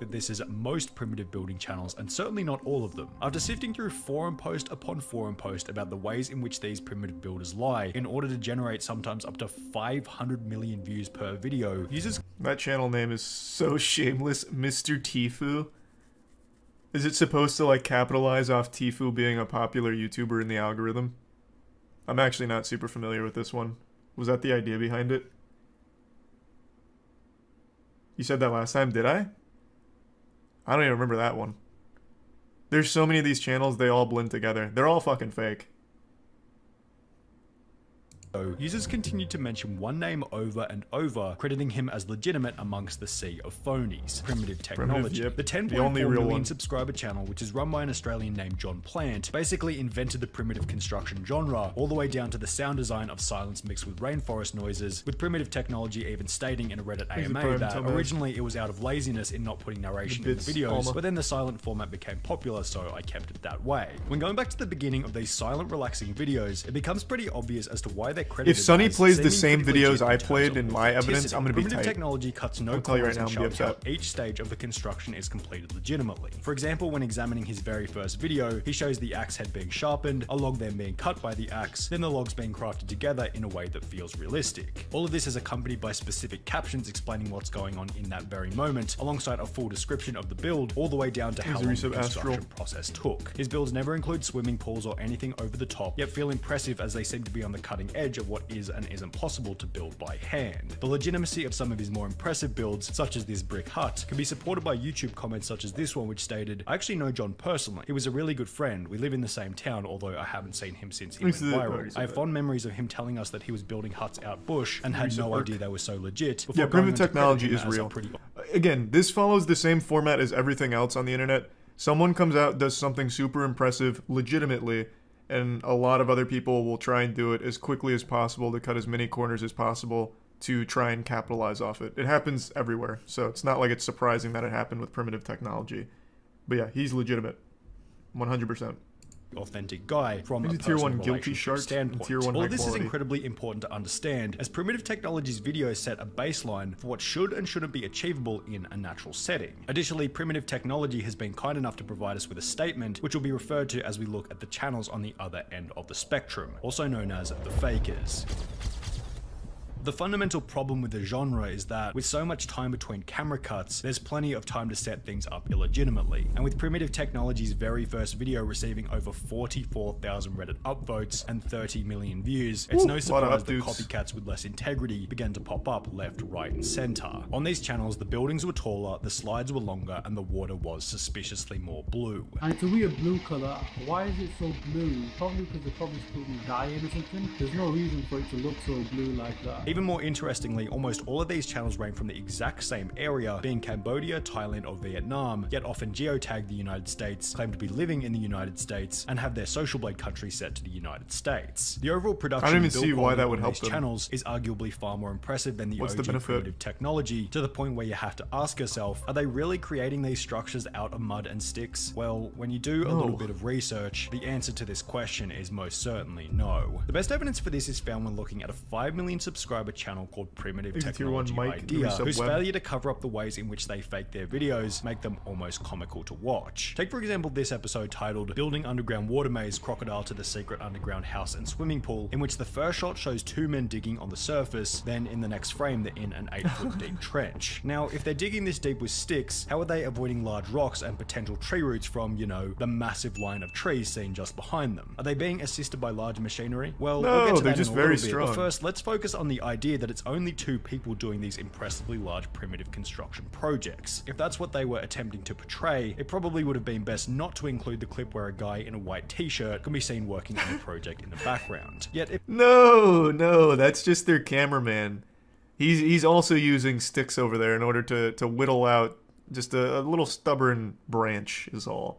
that this is most primitive building channels, and certainly not all of them. After sifting through forum post upon forum post about the ways in which these primitive builders lie, in order to generate sometimes up to 500 million views per video, users... That channel name is so shameless, Mr. Tfue. Is it supposed to like capitalize off Tfue being a popular YouTuber in the algorithm? I'm actually not super familiar with this one. Was that the idea behind it? You said that last time, did I? I don't even remember that one. There's so many of these channels, they all blend together. They're all fucking fake. Users continued to mention one name over and over, crediting him as legitimate amongst the sea of phonies: Primitive Technology. Yep. The 10.4 million subscriber channel, which is run by an Australian named John Plant, basically invented the primitive construction genre, all the way down to the sound design of silence mixed with rainforest noises, with Primitive Technology even stating in a Reddit AMA that originally it was out of laziness in not putting narration in the videos, but then the silent format became popular, so I kept it that way. When going back to the beginning of these silent, relaxing videos, it becomes pretty obvious as to why they're credited. If Sonny plays the same videos I played in my evidence, I'm gonna be tight. Primitive Technology cuts no corners and shows how each stage of the construction is completed legitimately. For example, when examining his very first video, he shows the axe head being sharpened, a log then being cut by the axe, then the logs being crafted together in a way that feels realistic. All of this is accompanied by specific captions explaining what's going on in that very moment, alongside a full description of the build, all the way down to how long the construction process took. His builds never include swimming pools or anything over the top, yet feel impressive as they seem to be on the cutting edge of what is and isn't possible to build by hand. The legitimacy of some of his more impressive builds, such as this brick hut, can be supported by YouTube comments such as this one, which stated, "I actually know John personally. He was a really good friend. We live in the same town, although I haven't seen him since he went viral. I have fond memories of him telling us that he was building huts out bush and had no idea they were so legit." Yeah, Primitive Technology is real. Again, this follows the same format as everything else on the internet. Someone comes out, does something super impressive legitimately, and a lot of other people will try and do it as quickly as possible to cut as many corners as possible to try and capitalize off it. It happens everywhere, so it's not like it's surprising that it happened with Primitive Technology. But yeah, he's legitimate. 100%. Authentic guy from a tier 1 personal guilty shark standpoint. tier 1 All high this quality. is incredibly important to understand, as Primitive Technology's videos set a baseline for what should and shouldn't be achievable in a natural setting. Additionally, Primitive Technology has been kind enough to provide us with a statement, which will be referred to as we look at the channels on the other end of the spectrum, also known as the fakers. The fundamental problem with the genre is that, with so much time between camera cuts, there's plenty of time to set things up illegitimately. And with Primitive Technology's very first video receiving over 44,000 Reddit upvotes and 30 million views, it's no surprise that copycats with less integrity began to pop up left, right, and center. On these channels, the buildings were taller, the slides were longer, and the water was suspiciously more blue. And it's a weird blue colour. Why is it so blue? Probably because they probably spilled dye in or something. There's no reason for it to look so blue like that. Even more interestingly, almost all of these channels range from the exact same area, being Cambodia, Thailand, or Vietnam, yet often geotag the United States, claim to be living in the United States, and have their social blade country set to the United States. The overall production I don't even see why that would help these them. channels is arguably far more impressive than the OG Primitive Technology, to the point where you have to ask yourself, are they really creating these structures out of mud and sticks? Well, when you do a little bit of research, the answer to this question is most certainly no. The best evidence for this is found when looking at a 5 million subscriber channel called Primitive Technology Idea, whose failure to cover up the ways in which they fake their videos make them almost comical to watch. Take for example this episode titled "Building Underground Water Maze, Crocodile to the Secret Underground House and Swimming Pool," in which the first shot shows two men digging on the surface, then in the next frame they're in an 8-foot deep trench. Now, if they're digging this deep with sticks, how are they avoiding large rocks and potential tree roots from, you know, the massive line of trees seen just behind them? Are they being assisted by large machinery? Well, we'll get to that in a little bit, but first let's focus on the idea that it's only two people doing these impressively large primitive construction projects. If that's what they were attempting to portray, it probably would have been best not to include the clip where a guy in a white t-shirt can be seen working on the project in the background. Yet if— No, that's just their cameraman. He's also using sticks over there in order to whittle out just a little stubborn branch is all.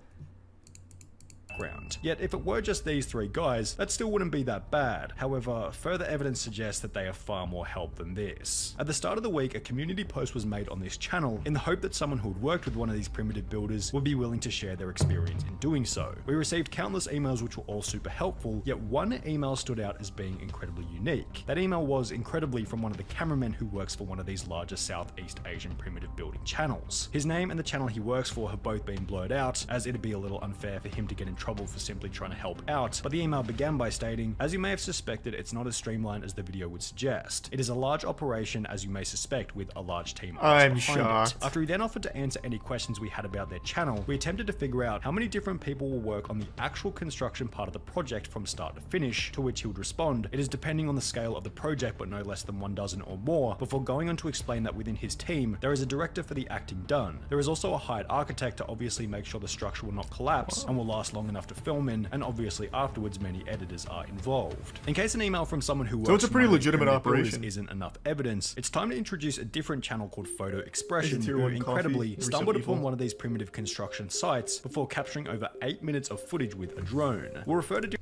background. Yet if it were just these 3 guys, that still wouldn't be that bad. However, further evidence suggests that they have far more help than this. At the start of the week, a community post was made on this channel in the hope that someone who had worked with one of these primitive builders would be willing to share their experience in doing so. We received countless emails which were all super helpful, yet one email stood out as being incredibly unique. That email was incredibly from one of the cameramen who works for one of these larger Southeast Asian primitive building channels. His name and the channel he works for have both been blurred out, as it'd be a little unfair for him to get in trouble for simply trying to help out, but the email began by stating, "As you may have suspected, it's not as streamlined as the video would suggest. It is a large operation, as you may suspect, with a large team I'm behind shocked. it." After he then offered to answer any questions we had about their channel, we attempted to figure out how many different people will work on the actual construction part of the project from start to finish, to which he would respond, "It is depending on the scale of the project, but no less than 1 dozen or more," before going on to explain that within his team, there is a director for the acting done. There is also a hired architect to obviously make sure the structure will not collapse and will last long enough to film in, and obviously afterwards many editors are involved. In case an email from someone who works so it's a pretty for legitimate operation isn't enough evidence, it's time to introduce a different channel called Photo Expression, Tier who 1 incredibly coffee, stumbled evil. upon one of these primitive construction sites before capturing over 8 minutes of footage with a drone. We'll refer to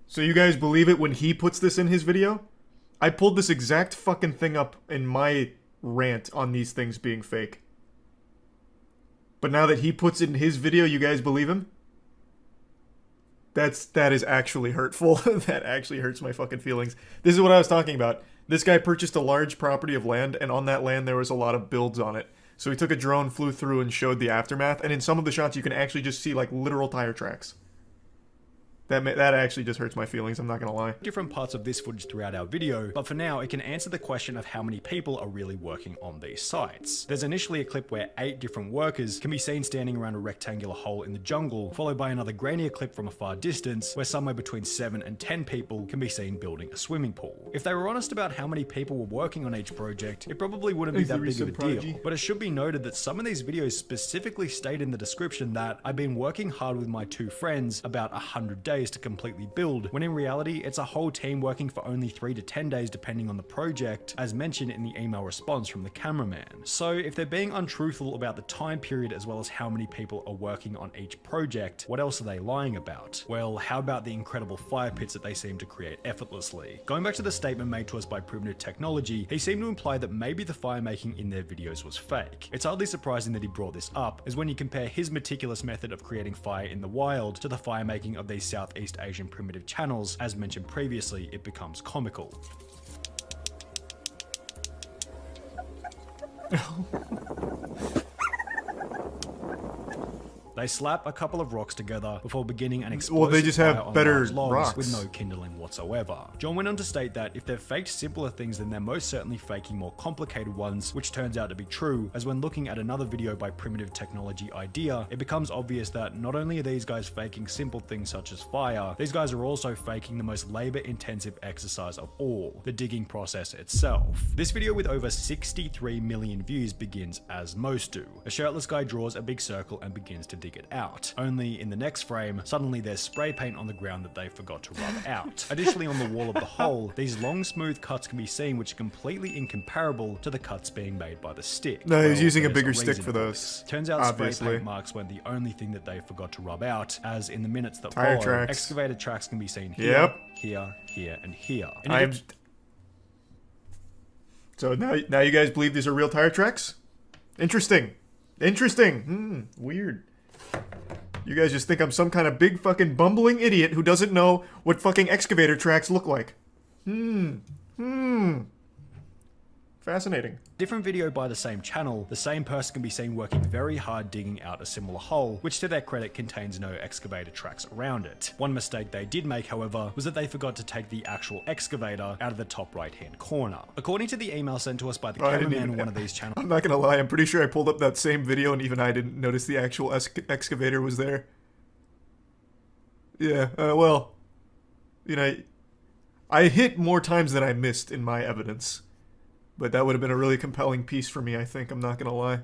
So you guys believe it when he puts this in his video? I pulled this exact fucking thing up in my rant on these things being fake. But now that he puts it in his video, you guys believe him? That is actually hurtful. That actually hurts my fucking feelings. This is what I was talking about. This guy purchased a large property of land, and on that land there was a lot of builds on it. So he took a drone, flew through, and showed the aftermath, and in some of the shots you can actually just see like literal tire tracks. That actually just hurts my feelings, I'm not gonna lie. different parts of this footage throughout our video, but for now it can answer the question of how many people are really working on these sites. There's initially a clip where 8 different workers can be seen standing around a rectangular hole in the jungle, followed by another grainier clip from a far distance where somewhere between 7 and 10 people can be seen building a swimming pool. If they were honest about how many people were working on each project, it probably wouldn't be that big of a deal. But it should be noted that some of these videos specifically state in the description that I've been working hard with my 2 friends about 100 days to completely build, when in reality it's a whole team working for only 3 to 10 days depending on the project, as mentioned in the email response from the cameraman. So if they're being untruthful about the time period as well as how many people are working on each project, what else are they lying about? Well, how about the incredible fire pits that they seem to create effortlessly? Going back to the statement made to us by Primitive Technology, he seemed to imply that maybe the fire making in their videos was fake. It's hardly surprising that he brought this up, as when you compare his meticulous method of creating fire in the wild to the fire making of these Southeast Asian primitive channels, as mentioned previously, it becomes comical. They slap a couple of rocks together before beginning an explosive well, they just have fire on better large logs rocks with no kindling whatsoever. John went on to state that if they've faked simpler things, then they're most certainly faking more complicated ones, which turns out to be true, as when looking at another video by Primitive Technology Idea, it becomes obvious that not only are these guys faking simple things such as fire, these guys are also faking the most labor-intensive exercise of all, the digging process itself. This video with over 63 million views begins as most do. A shirtless guy draws a big circle and begins to dig it out. Only in the next frame, suddenly there's spray paint on the ground that they forgot to rub out. Additionally, on the wall of the hole, these long smooth cuts can be seen, which are completely incomparable to the cuts being made by the stick. No, he's using a there's bigger stick reason for those. Turns out obviously. spray paint marks weren't the only thing that they forgot to rub out, as in the minutes that Tire follow, tracks. excavated tracks can be seen here, Yep. here, here, and here. So now you guys believe these are real tire tracks? Interesting. Weird. You guys just think I'm some kind of big fucking bumbling idiot who doesn't know what fucking excavator tracks look like. Fascinating. Different video by the same channel, the same person can be seen working very hard digging out a similar hole, which to their credit contains no excavator tracks around it. One mistake they did make, however, was that they forgot to take the actual excavator out of the top right hand corner. According to the email sent to us by the cameraman on one of these channels. I'm not gonna lie, I'm pretty sure I pulled up that same video and even I didn't notice the actual excavator was there. Yeah, well, you know, I hit more times than I missed in my evidence. But that would have been a really compelling piece for me, I think. I'm not gonna lie.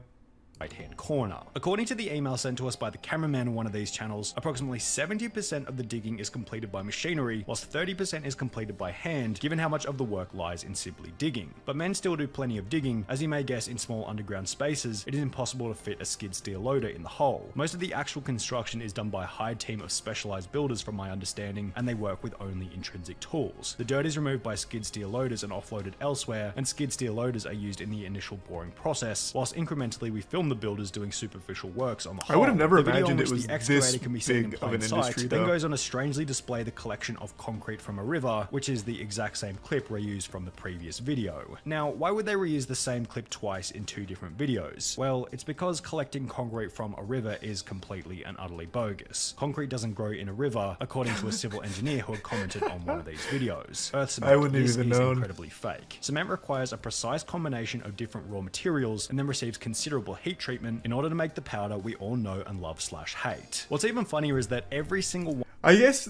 right-hand corner. According to the email sent to us by the cameraman on one of these channels, approximately 70% of the digging is completed by machinery, whilst 30% is completed by hand, given how much of the work lies in simply digging. But men still do plenty of digging. As you may guess, in small underground spaces, it is impossible to fit a skid steer loader in the hole. Most of the actual construction is done by a hired team of specialized builders from my understanding, and they work with only intrinsic tools. The dirt is removed by skid steer loaders and offloaded elsewhere, and skid steer loaders are used in the initial boring process, whilst incrementally we film the builders doing superficial works on the hole. I would have never The video imagined in it which was the excavator this can be seen in big of plain an sight, industry, then though. goes on to strangely display the collection of concrete from a river, which is the exact same clip reused from the previous video. Now, why would they reuse the same clip twice in two different videos? Well, it's because collecting concrete from a river is completely and utterly bogus. Concrete doesn't grow in a river, according to a civil engineer who had commented on one of these videos. Earth cement, I wouldn't have this even is known. incredibly fake. Cement requires a precise combination of different raw materials and then receives considerable heat treatment in order to make the powder we all know and love / hate. What's even funnier is that every single one I guess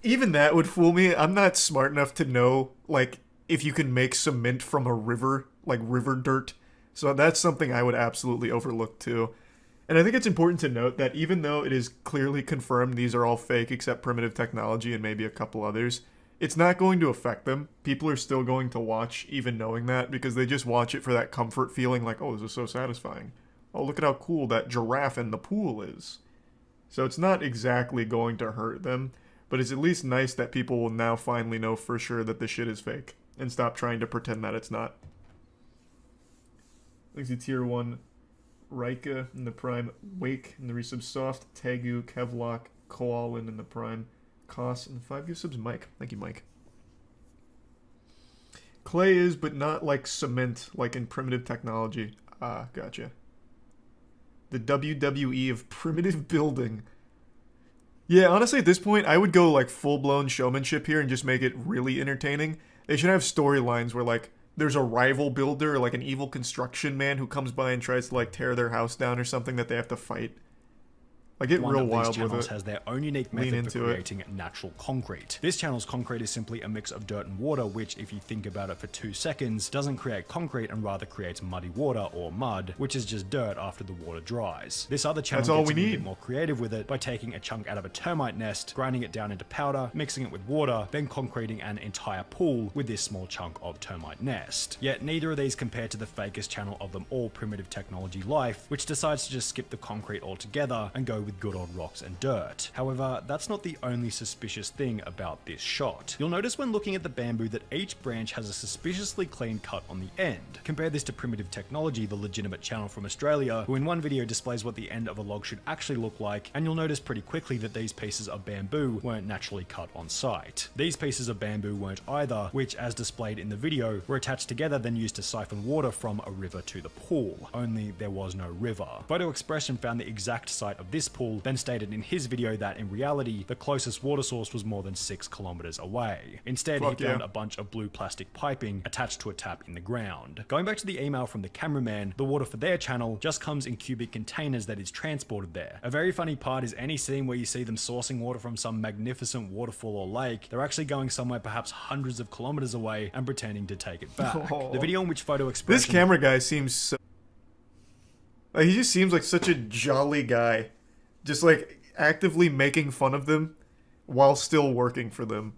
even that would fool me. I'm not smart enough to know, like, if you can make cement from a river, like river dirt. So that's something I would absolutely overlook too. And I think it's important to note that even though it is clearly confirmed these are all fake except primitive technology and maybe a couple others, it's not going to affect them. People are still going to watch even knowing that because they just watch it for that comfort feeling like, oh, this is so satisfying. Oh, look at how cool that giraffe in the pool is. So it's not exactly going to hurt them, but it's at least nice that people will now finally know for sure that this shit is fake and stop trying to pretend that it's not. Thanks to Tier 1 Rika in the Prime, Wake in the resub, Soft, Tegu, Kevlock, Koalin in the Prime, Koss and 5 gift subs, Mike. Thank you, Mike. Clay is, but not like cement, like in primitive technology. Ah, gotcha. The WWE of primitive building. Yeah, honestly, at this point, I would go like full-blown showmanship here and just make it really entertaining. They should have storylines where like there's a rival builder, like an evil construction man who comes by and tries to like tear their house down or something that they have to fight. Like, get real wild with it. Has their own unique method for creating natural concrete. This channel's concrete is simply a mix of dirt and water, which, if you think about it for 2 seconds, doesn't create concrete and rather creates muddy water or mud, which is just dirt after the water dries. This other channel gets a bit more creative with it by taking a chunk out of a termite nest, grinding it down into powder, mixing it with water, then concreting an entire pool with this small chunk of termite nest. Yet neither of these compare to the fakest channel of them all, Primitive Technology Life, which decides to just skip the concrete altogether and go with good old rocks and dirt. However, that's not the only suspicious thing about this shot. You'll notice when looking at the bamboo that each branch has a suspiciously clean cut on the end. Compare this to Primitive Technology, the legitimate channel from Australia, who in one video displays what the end of a log should actually look like, and you'll notice pretty quickly that these pieces of bamboo weren't naturally cut on site. These pieces of bamboo weren't either, which, as displayed in the video, were attached together then used to siphon water from a river to the pool. Only there was no river. Photo Expression found the exact site of this pool, then stated in his video that in reality, the closest water source was more than 6 kilometers away. Instead, he found a bunch of blue plastic piping attached to a tap in the ground. Going back to the email from the cameraman, the water for their channel just comes in cubic containers that is transported there. A very funny part is any scene where you see them sourcing water from some magnificent waterfall or lake, they're actually going somewhere perhaps hundreds of kilometers away and pretending to take it back. The video in which Photo Expression... This camera guy seems so... Like, he just seems like such a jolly guy. Just like actively making fun of them while still working for them.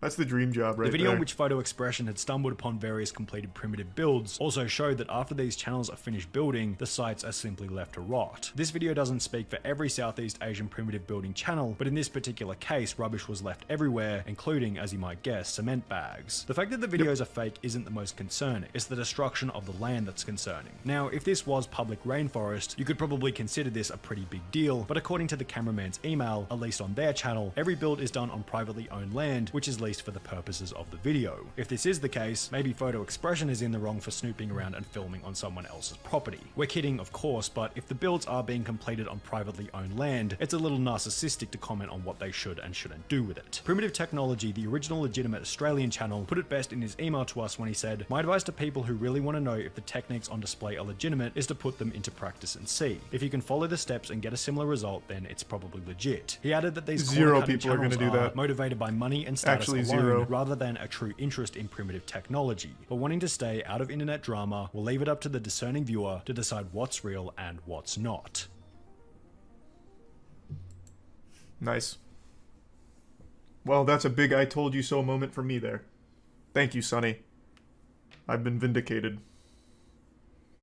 That's the dream job right there. The video in which Photo Expression had stumbled upon various completed primitive builds also showed that after these channels are finished building, the sites are simply left to rot. This video doesn't speak for every Southeast Asian primitive building channel, but in this particular case, rubbish was left everywhere, including, as you might guess, cement bags. The fact that the videos are fake isn't the most concerning, it's the destruction of the land that's concerning. Now, if this was public rainforest, you could probably consider this a pretty big deal, but according to the cameraman's email, at least on their channel, every build is done on privately owned land, which is leased for the purposes of the video. If this is the case, maybe Photo Expression is in the wrong for snooping around and filming on someone else's property. We're kidding, of course, but if the builds are being completed on privately owned land, it's a little narcissistic to comment on what they should and shouldn't do with it. Primitive Technology, the original legitimate Australian channel, put it best in his email to us when he said, "My advice to people who really want to know if the techniques on display are legitimate is to put them into practice and see. If you can follow the steps and get a similar result, then it's probably legit." He added that these zero people are going to do that. Motivated by money and status Obviously alone, zero. rather than a true interest in primitive technology. But wanting to stay out of internet drama will leave it up to the discerning viewer to decide what's real and what's not. Nice. Well, that's a big I told you so moment for me there. Thank you, Sonny. I've been vindicated.